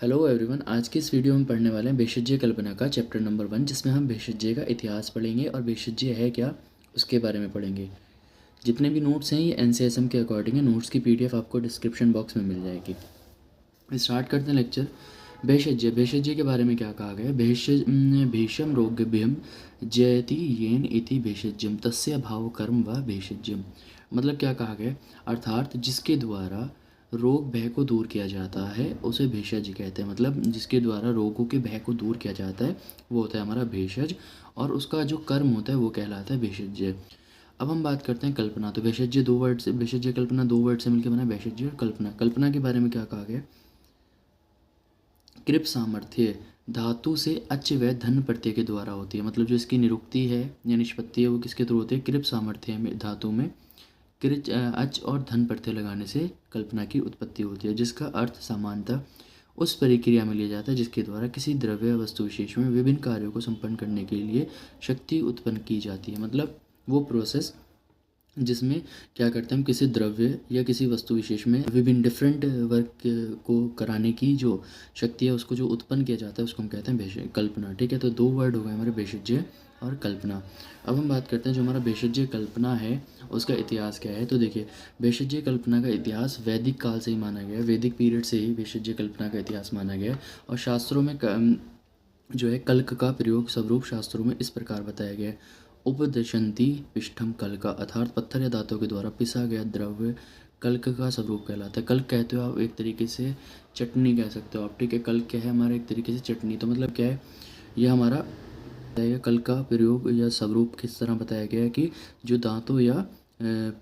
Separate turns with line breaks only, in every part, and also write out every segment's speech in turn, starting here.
Hello everyone. आज की इस वीडियो में पढ़ने वाले हैं भेषज कल्पना का चैप्टर नंबर 1, जिसमें हम भेषज का इतिहास पढ़ेंगे और भेषज है क्या उसके बारे में पढ़ेंगे। जितने भी नोट्स हैं ये एनसीएसएम के अकॉर्डिंग है। नोट्स की पीडीएफ आपको डिस्क्रिप्शन बॉक्स में मिल जाएगी। स्टार्ट करते हैं लेक्चर। भेषज भेषज के बारे में क्या कहा गया है। भेषज भीषम रोगभ्यम जयति येन इति भेषज्यम तस्य भाव कर्म व भेषज्यम। मतलब क्या कहा गया, अर्थात जिसके द्वारा रोग भय को दूर किया जाता है उसे भेषज कहते हैं। मतलब जिसके द्वारा रोगों के भय को दूर किया जाता है वो होता है हमारा भेषज, और उसका जो कर्म होता है वो कहलाता है भेषज्य। अब हम बात करते हैं कल्पना। तो भेषज्य दो वर्ड से, भेषज्य कल्पना दो वर्ड से मिलकर बना भेषज्य और कल्पना। कल्पना के बारे में क्या कहा गया, कृप सामर्थ्य धातु से अच व धन प्रत्यय के द्वारा होती है। मतलब जो इसकी निरुक्ति है या निष्पत्ति है वो किसके थ्रू होती है, कृप सामर्थ्य में धातु में कृच अच और धन प्रत्यय लगाने से कल्पना की उत्पत्ति होती है, जिसका अर्थ सामान्यतः उस प्रक्रिया में लिया जाता है जिसके द्वारा किसी द्रव्य या वस्तु विशेष में विभिन्न कार्यों को संपन्न करने के लिए शक्ति उत्पन्न की जाती है। मतलब वो प्रोसेस जिसमें क्या करते हैं हम, किसी द्रव्य या किसी वस्तु विशेष में विभिन्न डिफरेंट वर्क को कराने की जो शक्ति है उसको जो उत्पन्न किया जाता है उसको हम कहते हैं भेषज कल्पना। ठीक है, तो दो वर्ड हो गए हमारे भेषज्य और कल्पना। अब हम बात करते हैं जो हमारा भेषज्य कल्पना है उसका इतिहास क्या है। तो देखिए, भेषज्य कल्पना का इतिहास वैदिक काल से ही माना गया है। वैदिक पीरियड से ही भेषज्य कल्पना का इतिहास माना गया है। और शास्त्रों में जो है कल्क का प्रयोग स्वरूप शास्त्रों में इस प्रकार बताया गया है। उपदशंती पिष्ठम कल्क, अर्थात पत्थर या दांतों के द्वारा पिसा गया द्रव्य कल्क का स्वरूप कहलाता है। कल्क कहते हो आप एक तरीके से चटनी कह सकते हो आप। ठीक है, कल्क क्या है हमारा, एक तरीके से चटनी। तो मतलब क्या है, यह हमारा कल्क का प्रयोग या स्वरूप किस तरह बताया गया है कि जो दांतों या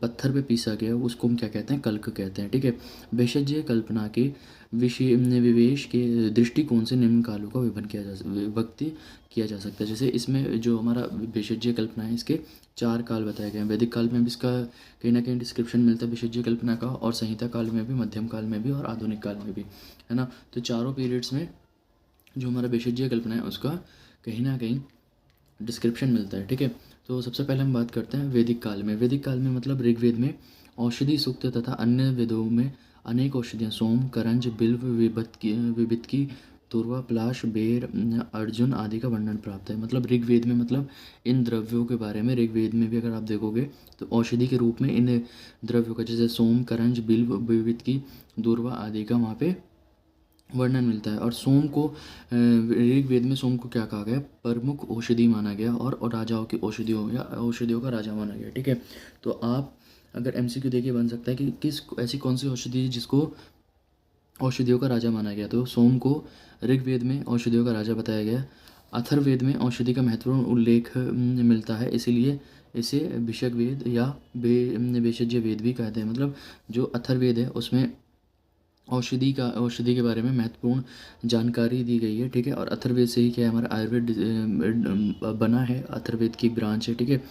पत्थर पे पीसा गया उसको हम क्या कहते हैं, कल्क कहते हैं। ठीक है, भेषज्य कल्पना के विषय विवेश के दृष्टिकोण से निम्न कालों का विभक्ति किया जा सकता है। जैसे इसमें जो हमारा भेषज्य कल्पना है इसके चार काल बताए गए हैं। वैदिक काल में भी इसका कहीं ना कहीं डिस्क्रिप्शन मिलता है भेषज्य कल्पना का, और संहिता काल में भी, मध्यम काल में भी और आधुनिक काल में भी, है ना। तो चारों पीरियड्स में जो हमारा भेषज्य कल्पना है उसका कहीं ना कहीं डिस्क्रिप्शन मिलता है। ठीक है, तो सबसे पहले हम बात करते हैं वैदिक काल में। वैदिक काल में मतलब ऋग्वेद में औषधि सूक्त तथा अन्य वेदों में अनेक औषधियाँ सोम, करंज, बिल्व, विबितकी, तुरवा, प्लाश, बेर, अर्जुन आदि का वर्णन प्राप्त है। मतलब ऋग्वेद में, मतलब इन द्रव्यों के बारे में ऋग्वेद में भी अगर आप देखोगे तो औषधि के रूप में इन द्रव्यों का, जैसे सोम, करंज, बिल्व, विबितकी, दूर्वा आदि का वहाँ पे वर्णन मिलता है। और सोम को ऋग्वेद में सोम को क्या कहा गया, प्रमुख औषधि माना गया और राजाओं की औषधियों या औषधियों का राजा माना गया। ठीक है, तो आप अगर एमसीक्यू देखिए बन सकता है कि किस ऐसी कौन सी औषधि जिसको औषधियों का राजा माना गया। तो सोम को ऋग्वेद में औषधियों का राजा बताया गया। अथर्ववेद में औषधि का महत्वपूर्ण उल्लेख मिलता है, इसीलिए इसे भिषक वेद या भेषज्य वेद भी कहते हैं। मतलब जो अथर्ववेद है उसमें औषधि के बारे में महत्वपूर्ण जानकारी दी गई है। ठीक है, और अथर्ववेद से ही क्या है, हमारा आयुर्वेद बना है, अथर्ववेद की ब्रांच है। ठीक है,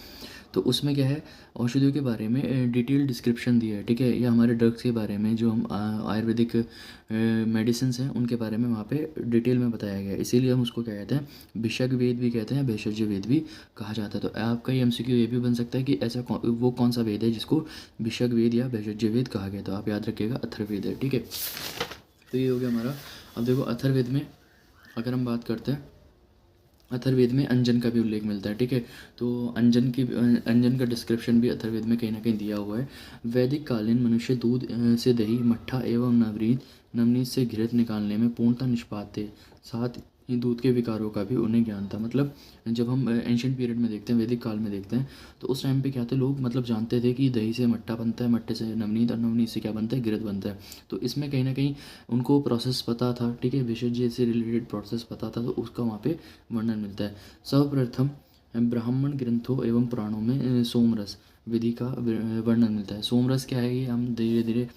तो उसमें क्या है, औषधियों के बारे में डिटेल डिस्क्रिप्शन दिया है। ठीक है, या हमारे ड्रग्स के बारे में जो हम आयुर्वेदिक मेडिसिन हैं उनके बारे में वहाँ पे डिटेल में बताया गया है। इसीलिए हम उसको क्या कहते हैं, भिषक वेद भी कहते हैं, भेषज वेद भी कहा जाता है। तो आपका ये एमसीक्यू ये भी बन सकता है कि ऐसा वो कौन सा वेद है जिसको भिषक वेद या भेषज वेद कहा गया। तो आप याद रखिएगा अथर्ववेद है। ठीक है, तो ये हो गया हमारा। अब देखो अथर्ववेद में अगर हम बात करते हैं, अथर्ववेद में अंजन का भी उल्लेख मिलता है। ठीक है, तो अंजन का डिस्क्रिप्शन भी अथर्ववेद में कहीं ना कहीं दिया हुआ है। वैदिक कालीन मनुष्य दूध से दही, मट्ठा एवं नवनीत से घृत निकालने में पूर्णतः निष्पात थे। साथ ही दूध के विकारों का भी उन्हें ज्ञान था। मतलब जब हम एंशियंट पीरियड में देखते हैं, वैदिक काल में देखते हैं, तो उस टाइम पे क्या थे लोग, मतलब जानते थे कि दही से मट्ठा बनता है, मट्ठे से नवनीत, और नवनीत से क्या बनता है, घृत बनता है। तो इसमें कहीं ना कहीं उनको प्रोसेस पता था। ठीक है, भेषज से रिलेटेड प्रोसेस पता था, तो उसका वहाँ पे वर्णन मिलता है। सर्वप्रथम ब्राह्मण ग्रंथों एवं पुराणों में सोमरस विधि का वर्णन मिलता है। सोमरस क्या है ये हम धीरे धीरे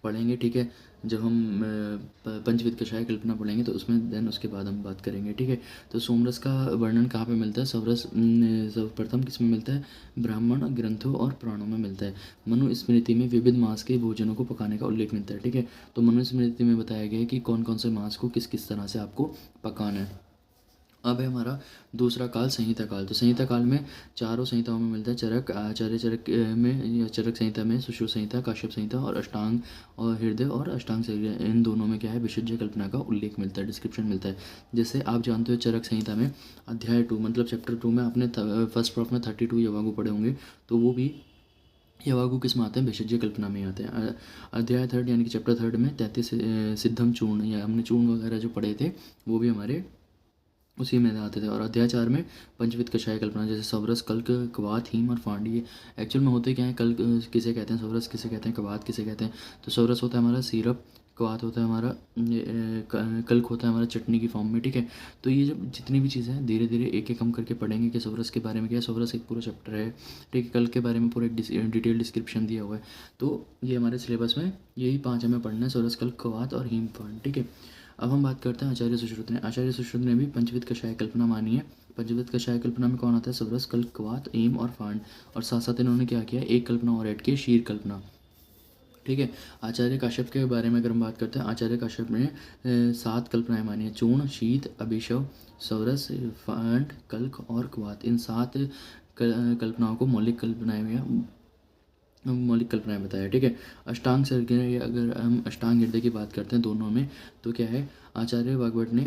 पढ़ेंगे। ठीक है, जब हम पंचविध कषाय कल्पना पढ़ेंगे तो उसमें देन उसके बाद हम बात करेंगे। ठीक है, तो सोमरस का वर्णन कहाँ पे मिलता है, सोमरस सर्वप्रथम किस में मिलता है, ब्राह्मण ग्रंथों और पुराणों में मिलता है। मनुस्मृति में विविध मांस के भोजनों को पकाने का उल्लेख मिलता है। ठीक है, तो मनुस्मृति में बताया गया है कि कौन कौन से मांस को किस किस तरह से आपको पकाना है। अब है हमारा दूसरा काल संहिता काल। तो संहिता काल में चारों संहिताओं में मिलता है चरक, आचार्य चरक में या चरक संहिता में सुश्रुत संहिता, काश्यप संहिता और अष्टांग और हृदय और अष्टांग संहिता, इन दोनों में क्या है विशुद्ध कल्पना का उल्लेख मिलता है, डिस्क्रिप्शन मिलता है। जैसे आप जानते हो चरक संहिता में अध्याय 2 मतलब चैप्टर 2 में आपने फर्स्ट पार्ट में 32 यवागु पढ़े होंगे, तो वो भी यवागु किस में आते हैं, भेषज कल्पना में आते हैं। अध्याय 3 यानी कि चैप्टर 3 में 33 सिद्धम चूर्ण या हमने चूर्ण वगैरह जो पढ़े थे वो भी हमारे उसी में आते थे। और अध्याय 4 में पंचविध कषाय कल्पना, जैसे सवरस, कल्क, कवात, हीम और फांड। ये एक्चुअल में होते क्या है, कल्क किसे कहते हैं, सवरस किसे कहते हैं, कवात किसे कहते हैं। तो सवरस होता है हमारा सिरप, कवात होता है हमारा कल्क होता है हमारा चटनी की फॉर्म में, ठीक है। तो ये जब जितनी भी चीज़ें हैं धीरे धीरे एक एक हम करके पढ़ेंगे कि सवरस के बारे में क्या है, सवरस एक पूरा चैप्टर है, ठीक है। कल्क के बारे में पूरा एक डिटेल डिस्क्रिप्शन दिया हुआ है। तो ये हमारे सिलेबस में यही 5 हमें पढ़ना है, सवरस, कल्क, कवात और हीम, फांड, ठीक है। अब हम बात करते हैं आचार्य सुश्रुत ने। आचार्य सुश्रुत ने भी पंचविध कषाय कल्पना मानी है। पंचविध कषाय कल्पना में कौन आता है, सवरस, कल्क, कवात, हीम और फांड। और साथ साथ इन्होंने क्या किया, एक कल्पना और ऐड की, शीर कल्पना, ठीक है। आचार्य काश्यप के बारे में अगर हम बात करते हैं, आचार्य काश्यप ने 7 कल्पनाएं मानी है, चूर्ण, शीत, अभिशव, सौरस, फांड, कल्क और कवात। इन 7 कल्पनाओं को मौलिक कल्पनाएं बताया, ठीक है। अष्टांग हृदय, अगर हम अष्टांग हृदय की बात करते हैं दोनों में, तो क्या है, आचार्य वाग्भट ने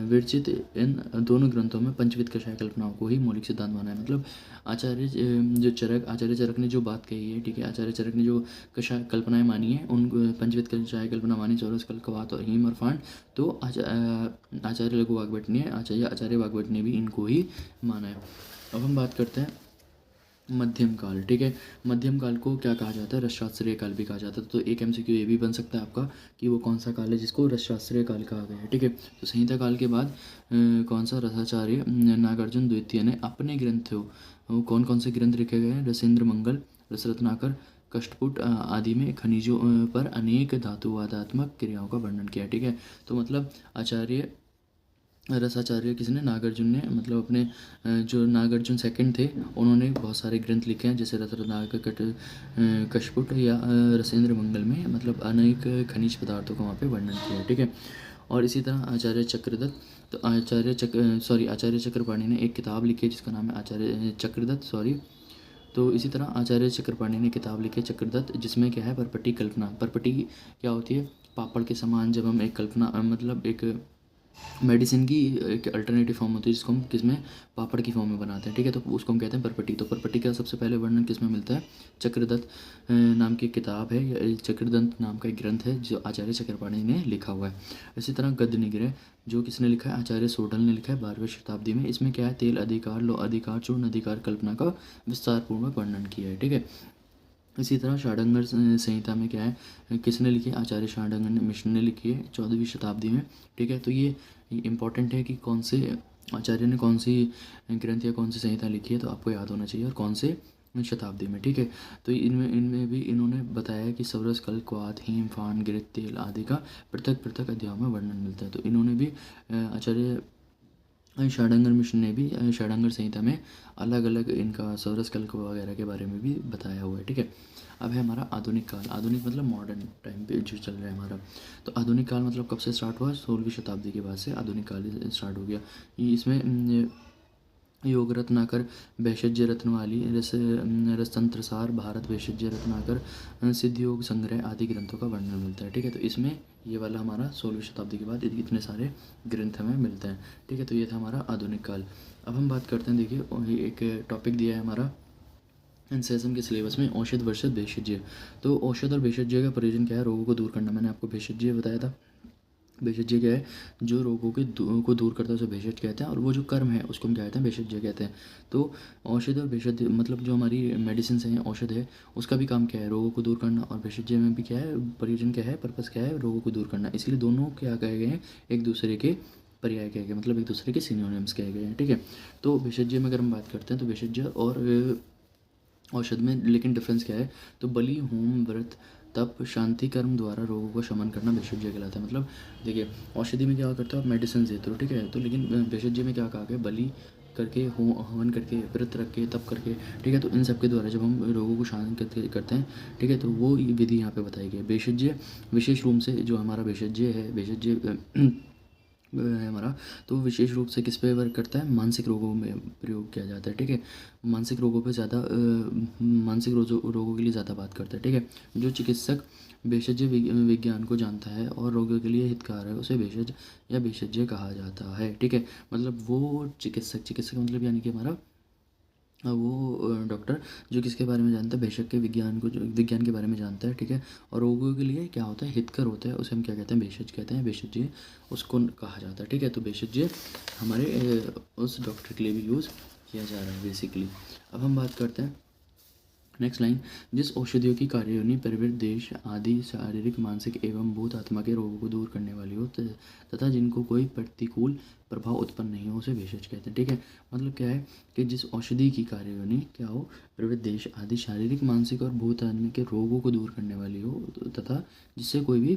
विरचित इन दोनों ग्रंथों में पंचविध कषाय कल्पनाओं को ही मौलिक सिद्धांत माना है। मतलब आचार्य चरक ने जो बात कही है, ठीक है, आचार्य चरक ने जो कषाय कल्पनाएं मानी है, उन पंचविध कषाय कल्पना मानी, चौरस, कल्क, कवात और हीम और फांड। तो आचार्य लघु वाग्भट ने आचार्य वाग्भट ने भी इनको ही माना है। अब हम बात करते हैं मध्यम काल, ठीक है। मध्यम काल को क्या कहा जाता है, रसशास्त्रीय काल भी कहा जाता है। तो एक एमसीक्यू ये भी बन सकता है आपका कि वो कौन सा काल है जिसको रसशास्त्रीय काल कहा गया है, ठीक है। तो संहिता काल के बाद कौन सा, रसाचार्य नागार्जुन द्वितीय ने अपने ग्रंथों, कौन कौन से ग्रंथ लिखे गए हैं, रसेंद्र मंगल, रसरत्नाकर, कष्टपुट आदि में खनिजों पर अनेक धातुवादात्मक क्रियाओं का वर्णन किया, ठीक है। तो मतलब आचार्य रसाचार्य किसने, नागार्जुन ने, मतलब अपने जो नागार्जुन सेकंड थे उन्होंने बहुत सारे ग्रंथ लिखे हैं, जैसे रसरत्नाकर, कशपुट या रसेंद्र मंगल में मतलब अनेक खनिज पदार्थों का वहाँ पे वर्णन किया है, ठीक है। और इसी तरह आचार्य चक्रदत्त, तो आचार्य चक्रपाणि ने एक किताब लिखी है जिसका नाम है आचार्य चक्रदत्त, तो इसी तरह आचार्य चक्रपाणि ने किताब लिखी है चक्रदत्त, जिसमें क्या है, परपटी कल्पना। परपटी क्या होती है, पापड़ के समान जब हम एक कल्पना मतलब एक मेडिसिन की एक अल्टरनेटिव फॉर्म होती है जिसको हम किसमें, पापड़ की फॉर्म में बनाते हैं, ठीक है। तो उसको हम कहते हैं परपटी। तो परपटी का सबसे पहले वर्णन किसमें मिलता है, चक्रदत्त नाम की किताब है, या चक्रदत्त नाम का एक ग्रंथ है जो आचार्य चक्रपाणि ने लिखा हुआ है। इसी तरह गद्य निग्रह जो किसने लिखा है, आचार्य सोढल ने लिखा है 12वीं शताब्दी में। इसमें क्या है, तेल अधिकार, लो अधिकार, चूर्ण अधिकार कल्पना का विस्तारपूर्वक वर्णन किया है, ठीक है। इसी तरह षाडंगर संहिता में क्या है, किसने लिखी है, आचार्य षाडंगर मिश्र ने लिखी है 14वीं शताब्दी में, ठीक है। तो ये इम्पॉर्टेंट है कि कौन से आचार्य ने कौन सी ग्रंथ या कौन सी संहिता लिखी है, तो आपको याद होना चाहिए, और कौन से शताब्दी में, ठीक है। तो इनमें इनमें भी इन्होंने बताया कि सवरस, कल्क, क्वाथ, हीम, फान, गिरत, तेल आदि का पृथक पृथक अध्यायों में वर्णन मिलता है। तो इन्होंने भी आचार्य षाडंगर मिश्र ने भी षाडंगर संहिता में अलग अलग इनका सौरस, कल्क वगैरह के बारे में भी बताया हुआ है, ठीक है। अब है हमारा आधुनिक काल। आधुनिक मतलब मॉडर्न टाइम पे जो चल रहा है हमारा। तो आधुनिक काल मतलब कब से स्टार्ट हुआ, 16वीं शताब्दी के बाद से आधुनिक काल स्टार्ट हो गया। इसमें योग रत्नाकर, भेषज रत्नवाली, रसतंत्रसार, भारत भेषज रत्नाकर, सिद्ध योग संग्रह आदि ग्रंथों का वर्णन मिलता है, ठीक है। तो इसमें ये वाला हमारा 16वीं शताब्दी के बाद इतने सारे ग्रंथ हमें मिलते हैं, ठीक है। तो ये था हमारा आधुनिक काल। अब हम बात करते हैं, देखिए एक टॉपिक दिया है हमारा एनसेसम के सिलेबस में, औषध वर्षद भेषज्य। तो औषध और भेषज्य का प्रयोजन क्या है, रोगों को दूर करना। मैंने आपको भेषज्य बताया था। भेषज्य क्या है, जो रोगों के को दूर करता है उसे भेषज कहते हैं, और वो जो कर्म है उसको हम क्या कहते हैं, भेषज्य कहते हैं। तो औषध और भेषज मतलब जो हमारी मेडिसिन हैं, औषध है, उसका भी काम क्या है, रोगों को दूर करना, और भेषज्य में भी क्या है, प्रयोजन क्या है, पर्पस क्या है, रोगों को दूर करना। इसलिए दोनों क्या कहे गए हैं, एक दूसरे के पर्याय कहे गए, मतलब एक दूसरे के सिनोनिम्स कहे गए हैं, ठीक है। तो भेषज्य में अगर हम बात करते हैं तो भेषज्य और औषध में लेकिन डिफरेंस क्या है, तो बलि, होम, व्रत, तप, शांति कर्म द्वारा रोगों का शमन करना भेषज्य कहलाता है। मतलब देखिए औषधि में क्या करते हो आप, मेडिसिन देते हो, ठीक है। तो लेकिन भेषज्य में क्या कहा गया, बलि करके, हवन करके, व्रत रख के, तप करके, ठीक है। तो इन सब के द्वारा जब हम रोगों को शांत करते हैं, ठीक है, तो वो विधि यहाँ पे बताई गई है। भेषज्य विशेष रूप से जो हमारा भेषज्य है, भेषज्य है हमारा, तो विशेष रूप से किस पे वर्क करता है, मानसिक रोगों में प्रयोग किया जाता है। ठीक है, मानसिक रोगों पे ज़्यादा मानसिक रोगों के लिए ज़्यादा बात करता है। ठीक है, जो चिकित्सक भेषज विज्ञान को जानता है और रोगियों के लिए हितकार है उसे भेषज या भेषज्ञ कहा जाता है। ठीक है, मतलब वो चिकित्सक मतलब यानी कि हमारा वो डॉक्टर जो किसके बारे में जानता है, बेशक के विज्ञान को, जो विज्ञान के बारे में जानता है। ठीक है, और रोगियों के लिए क्या होता है, हितकर होता है, उसे हम क्या कहते हैं, भेषज कहते हैं, भेषज्ञ उसको कहा जाता है। ठीक है, तो भेषज्ञ हमारे उस डॉक्टर के लिए भी यूज़ किया जा रहा है बेसिकली। अब हम बात करते हैं नेक्स्ट लाइन, जिस औषधियों की कार्ययोनि प्रवृत्ति देश आदि शारीरिक मानसिक एवं भूत आत्मा के रोगों को दूर करने वाली हो तथा जिनको कोई प्रतिकूल प्रभाव उत्पन्न नहीं हो उसे भेषज कहते हैं। ठीक है, मतलब क्या है कि जिस औषधि की कार्ययोनि क्या हो, प्रवृत्ति देश आदि शारीरिक मानसिक और भूत आत्मा के रोगों को दूर करने वाली हो तथा जिससे कोई भी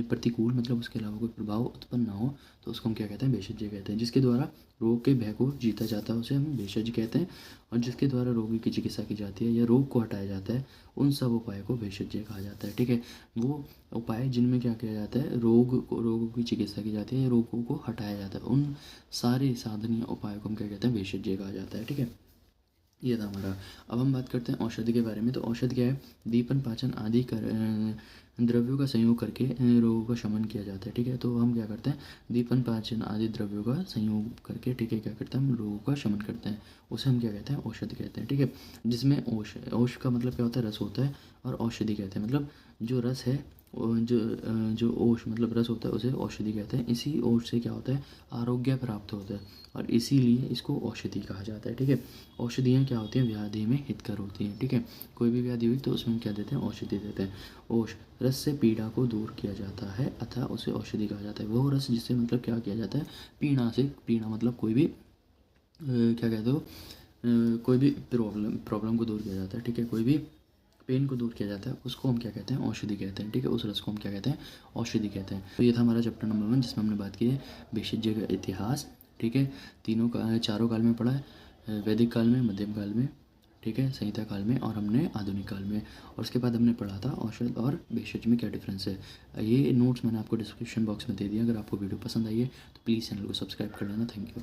प्रतिकूल मतलब उसके अलावा कोई प्रभाव उत्पन्न ना हो तो उसको हम क्या कहते हैं, भेषज कहते हैं। जिसके द्वारा रोग के भय को जीता जाता है उसे हम भेषज कहते हैं, और जिसके द्वारा रोगी की चिकित्सा की जाती है या रोग को हटाया जाता है उन सब उपायों को भेषज कहा जाता है। ठीक है, वो उपाय जिनमें क्या किया जाता है, रोगों की चिकित्सा की जाती है या रोगों को हटाया जाता है, उन सारे साधनीय उपायों को हम क्या कहते हैं, भेषज कहा जाता है। ठीक है, ये था हमारा। अब हम बात करते हैं औषधि के बारे में। तो औषधि क्या है, दीपन पाचन आदि द्रव्यों का संयोग करके रोगों का शमन किया जाता है। ठीक है, तो हम क्या करते हैं, दीपन पाचन आदि द्रव्यों का संयोग करके, ठीक है, क्या करते हैं, हम रोगों का शमन करते हैं, उसे हम क्या कहते हैं, औषधि कहते हैं। ठीक है, जिसमें औष का मतलब क्या होता है, रस होता है, और औषधि कहते हैं मतलब जो रस है, जो औष मतलब रस होता है उसे औषधि कहते हैं। इसी औष से क्या होता है, आरोग्य प्राप्त होता है, और इसीलिए इसको औषधि कहा जाता है। ठीक है, औषधियाँ क्या होती हैं, व्याधि में हितकर होती हैं। ठीक है, कोई भी व्याधि हुई तो उसमें क्या देते हैं, औषधि देते हैं। औष रस से पीड़ा को दूर किया जाता है अतः उसे औषधि कहा जाता है। वो रस जिससे मतलब क्या किया जाता है, पीड़ा मतलब कोई भी क्या कहते हो, कोई भी प्रॉब्लम को दूर किया जाता है। ठीक है, कोई भी पेन को दूर किया जाता है उसको हम क्या कहते हैं, औषधि कहते हैं। ठीक है, उस रस को हम क्या कहते हैं, औषधि कहते हैं। तो ये था हमारा चैप्टर नंबर 1 जिसमें हमने बात की है भेषज का इतिहास। ठीक है, चारों काल में पढ़ा है, वैदिक काल में, मध्यम काल में, ठीक है, संहिता काल में, और हमने आधुनिक काल में, और उसके बाद हमने पढ़ा था औषध और भेषज में क्या डिफरेंस है। ये नोट्स मैंने आपको डिस्क्रिप्शन बॉक्स में दे दिया। अगर आपको वीडियो पसंद आई है तो प्लीज़ चैनल को सब्सक्राइब कर लेना। Thank you.